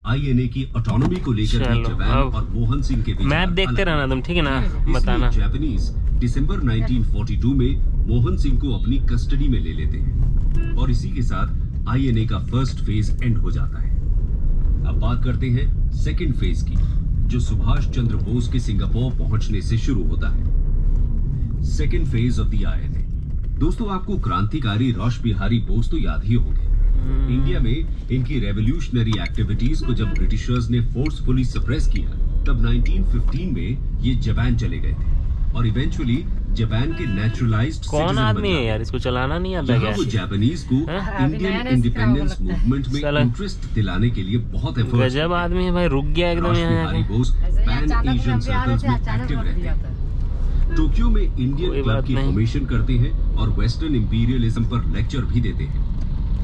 INA की autonomy को लेकर भी जापान और मोहन सिंह के बीच मैच देखते रहना तुम, ठीक है ना, बताना। जापानीज दिसंबर 1942 में मोहन सिंह को अपनी कस्टडी में ले लेते हैं और इसी के साथ आईएनए का फर्स्ट फेज एंड हो जाता है। अब बात करते हैं सेकंड फेज की, जो सुभाष चंद्र बोस के सिंगापुर पहुंचने से शुरू होता है। Second phase of the INA. दोस्तों, आपको क्रांतिकारी रोश बिहारी बोस तो याद ही होंगे। इंडिया में इनकी रेवोल्यूशनरी एक्टिविटीज को जब ब्रिटिशर्स ने फोर्सफुली सप्रेस किया, तब 1915 में ये जापान चले गए थे और इवेंचुअली जापान के नेचुरलाइज्ड कौन आदमी है यार, इसको चलाना नहीं आता क्या? वो जापानीज को इंडियन इंडिपेंडेंस मूवमेंट में इंटरेस्ट दिलाने के लिए बहुत एफर्ट। गजब आदमी है भाई, रुक गया एकदम यहाँ बोस पैन एशियन सर्कल्स में एक्टिव रहते हैं। टोक्यो में इंडियन क्लब की फॉर्मेशन करते हैं और वेस्टर्न इंपीरियलिज्म पर लेक्चर भी देते हैं।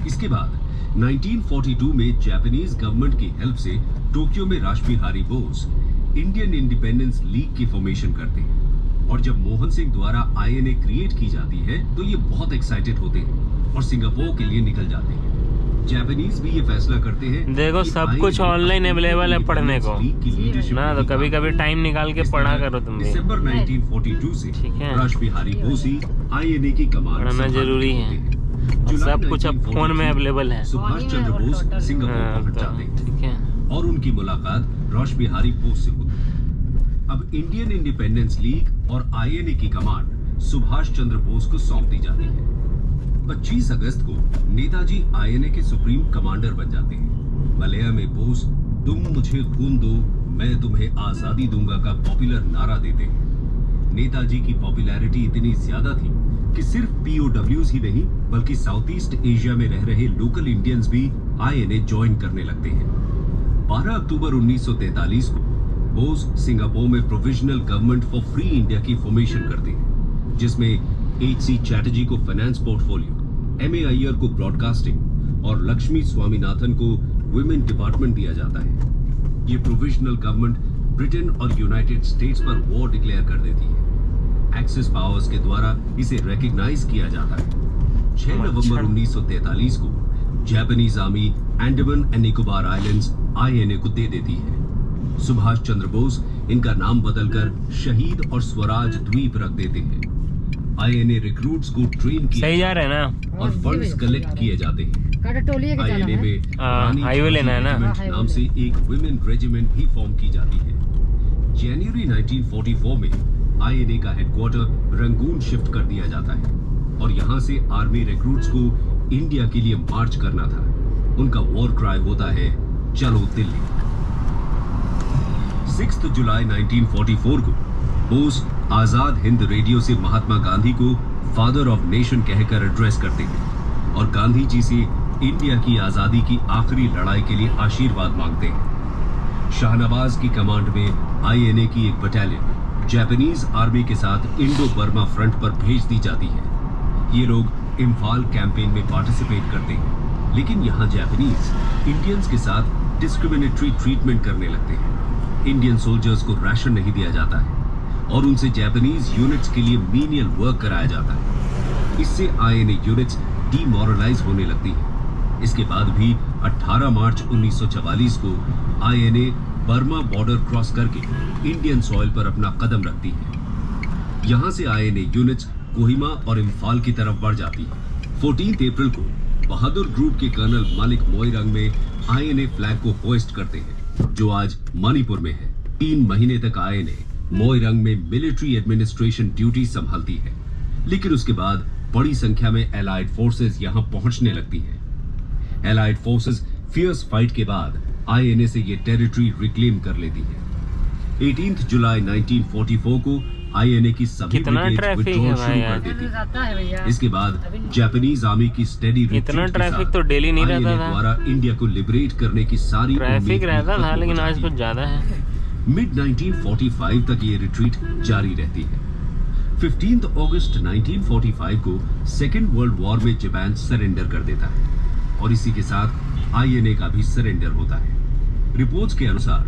इसके बाद 1942 में जापानीज गवर्नमेंट की हेल्प से टोक्यो में Rasbihari Bose Indian independence league की फॉर्मेशन करते हैं और जब मोहन सिंह द्वारा आईएनए क्रिएट की जाती है तो ये बहुत एक्साइटेड होते हैं और सिंगापुर के लिए निकल जाते हैं। जापानीज भी ये फैसला करते हैं, देखो सब कुछ ऑनलाइन अवेलेबल है पढ़ने को ना, तो कभी कभी टाइम निकाल के पढ़ा करो तुम भी। दिसंबर 1942 से रासबिहारी बोस ही आईएनए की कमांड पढ़ना जरूरी है, सब कुछ अब फोन में अवेलेबल है। सुभाष चंद्र बोस सिंगापुर पहुंच जाते हैं, ठीक है, और उनकी मुलाकात रासबिहारी बोस से होती है। अब इंडियन इंडिपेंडेंस लीग और आईएनए की कमांड सुभाष चंद्र बोस को सौंप दी जाती है। 25 अगस्त को नेताजी आईएनए के सुप्रीम कमांडर बन जाते हैं। मलया में बोस तुम मुझे खून दो मैं तुम्हें आजादी दूंगा का पॉपुलर नारा देते हैं। नेताजी की पॉपुलैरिटी इतनी ज्यादा थी कि सिर्फ पीओडब्ल्यूज ही नहीं बल्कि साउथ ईस्ट एशिया में रह रहे लोकल इंडियंस भी आईएनए ज्वाइन करने लगते हैं। 12 अक्टूबर 1943 को बोस सिंगापुर में provisional government for free India की फॉर्मेशन करते हैं, जिसमें एच.सी. चैटर्जी को फाइनेंस पोर्टफोलियो, एम.ए. अय्यर को ब्रॉडकास्टिंग और लक्ष्मी स्वामीनाथन को वुमेन डिपार्टमेंट दिया जाता है। ये प्रोविजनल गवर्नमेंट ब्रिटेन और यूनाइटेड स्टेट्स पर वॉर डिक्लेयर कर देती है। एक्सिस पावर्स के द्वारा इसे रिकॉग्नाइज किया जाता है। 6 नवंबर 1943 को Japanese army Andaman and Nicobar islands INA को दे देती है। सुभाष चंद्र बोस इनका नाम बदलकर शहीद और स्वराज द्वीप रख देते हैं। आईएनए रिक्रूट्स को ट्रेन किया सही जा रहा है ना और फंड्स कलेक्ट किए जाते हैं। आईएनए में हाईवे लेना है ना नाम से एक वुमेन रेजिमेंट भी फॉर्म की जाती है। जनवरी 1944 में आईएनए का हेडक्वार्टर रंगून शिफ्ट कर दिया जाता है और यहाँ से आर्मी रिक्रूट्स को इंडिया के लिए मार्च करना था। उनका वॉर क्राई होता है चलो दिल्ली। 6 जुलाई 1944 को बोस आजाद हिंद रेडियो से महात्मा गांधी को फादर ऑफ नेशन कहकर एड्रेस करते हैं और गांधी जी से इंडिया की आजादी की आखिरी लड़ाई के लिए आशीर्वाद मांगते हैं। शाहनवाज की कमांड में आईएनए की एक बटालियन जापानीज आर्मी के साथ इंडो बर्मा फ्रंट पर भेज दी जाती है। ये लोग इम्फाल कैंपेन में पार्टिसिपेट करते हैं, लेकिन यहाँ जापानीज इंडियंस के साथ डिस्क्रिमिनेटरी ट्रीटमेंट करने लगते हैं। इंडियन सोल्जर्स को राशन नहीं दिया जाता है और उनसे जापानीज यूनिट्स के लिए मीनियल वर्क कराया जाता है। इससे आईएनए यूनिट्स डीमोरलाइज होने लगती हैं। इसके बाद भी 18 मार्च 1944 को आईएनए बर्मा बॉर्डर क्रॉस करके इंडियन सॉइल पर अपना कदम रखती है। यहाँ से आईएनए यूनिट्स कोहिमा और इम्फाल की तरफ बढ़ जाती है। 14 अप्रैल को बहादुर ग्रुप के कर्नल मलिक मोइरंग में आईएनए फ्लैग को होइस्ट करते हैं, जो आज मणिपुर में है। 3 महीने तक आईएनए मोइरंग में मिलिट्री एडमिनिस्ट्रेशन ड्यूटी संभालती है, लेकिन उसके बाद बड़ी संख्या में एलाइड फोर्सेस यहां पहुंचने लगती हैं। एलाइड फोर्सेस फियर्स फाइट के बाद आईएनए से ये टेरिटरी रिक्लेम कर लेती है। 18 जुलाई 1944 को आईएनए की सभी ब्रिगेड्स विथड्रॉल शुरू कर देती है। इसके बाद जापानीज आर्मी की स्टेडी इतना ट्रैफिक तो डेली नहीं रहता था द्वारा इंडिया को लिबरेट करने की सारी ट्रैफिक रहता था, लेकिन आज कुछ ज्यादा है। मिड 1945 तक ये रिट्रीट जारी रहती है। 15 अगस्त 1945 को सेकेंड वर्ल्ड वॉर में जापान सरेंडर कर देता है और इसी के साथ आईएनए का भी सरेंडर होता है। रिपोर्ट्स के अनुसार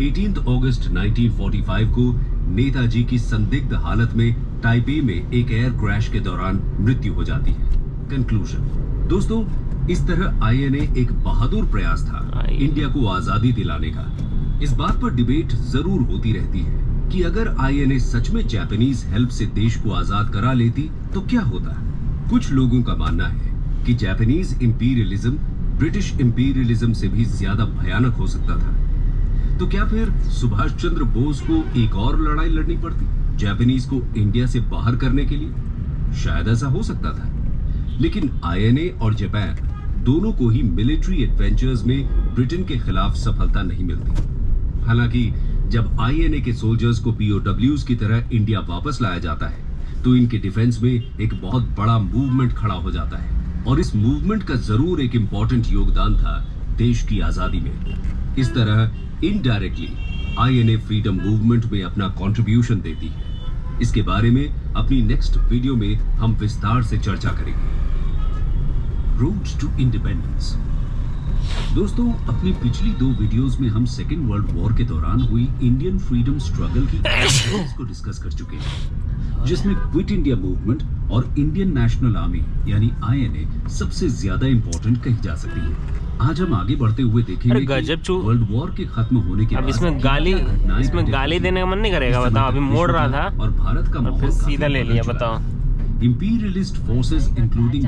18 अगस्त 1945 को नेताजी की संदिग्ध हालत में ताइपे में एक एयर क्रैश के दौरान मृत्यु हो जाती है। कंक्लूजन, दोस्तों, इस तरह आईएनए एक बहादुर प्रयास था INA इंडिया को आजादी दिलाने का। इस बात पर डिबेट जरूर होती रहती है कि अगर आईएनए सच में जापानीज हेल्प से देश को आजाद करा लेती तो क्या होता। कुछ लोगों का मानना है कि जापानीज इंपीरियलिज्म ब्रिटिश इंपीरियलिज्म से भी ज्यादा भयानक हो सकता था। तो क्या फिर सुभाष चंद्र बोस को एक और लड़ाई लड़नी पड़ती जापानीज को इंडिया से बाहर करने के लिए? शायद ऐसा हो सकता था, लेकिन आईएनए और जापान दोनों को ही मिलिट्री एडवेंचर्स में ब्रिटेन के खिलाफ सफलता नहीं मिलती। हालांकि जब आईएनए के सोल्जर्स को पीओडब्ल्यूज की तरह इंडिया वापस लाया जाता है तो इनके डिफेंस में एक बहुत बड़ा मूवमेंट खड़ा हो जाता है, और इस मूवमेंट का जरूर एक इंपॉर्टेंट योगदान था देश की आजादी में। इस तरह इनडायरेक्टली आईएनए फ्रीडम मूवमेंट में अपना कंट्रीब्यूशन देती है। इसके बारे में अपनी नेक्स्ट वीडियो में हम विस्तार से चर्चा करेंगे। Road to independence. दोस्तों, अपनी पिछली 2 वीडियोस में हम सेकेंड वर्ल्ड वॉर के दौरान हुई इंडियन फ्रीडम स्ट्रगल की को डिस्कस कर चुके हैं, जिसमें क्विट इंडिया मूवमेंट और इंडियन नेशनल आर्मी यानी आईएनए सबसे ज्यादा इंपॉर्टेंट कही जा सकती है। आज हम आगे बढ़ते हुए देखेंगे कि वर्ल्ड वॉर के खत्म होने के अब बाद इसमें गाली देने का मन नहीं करेगा, बताओ। अभी मोड़ रहा था और भारत का और फिर सीधा ले लिया, बताओ। Imperialist forces including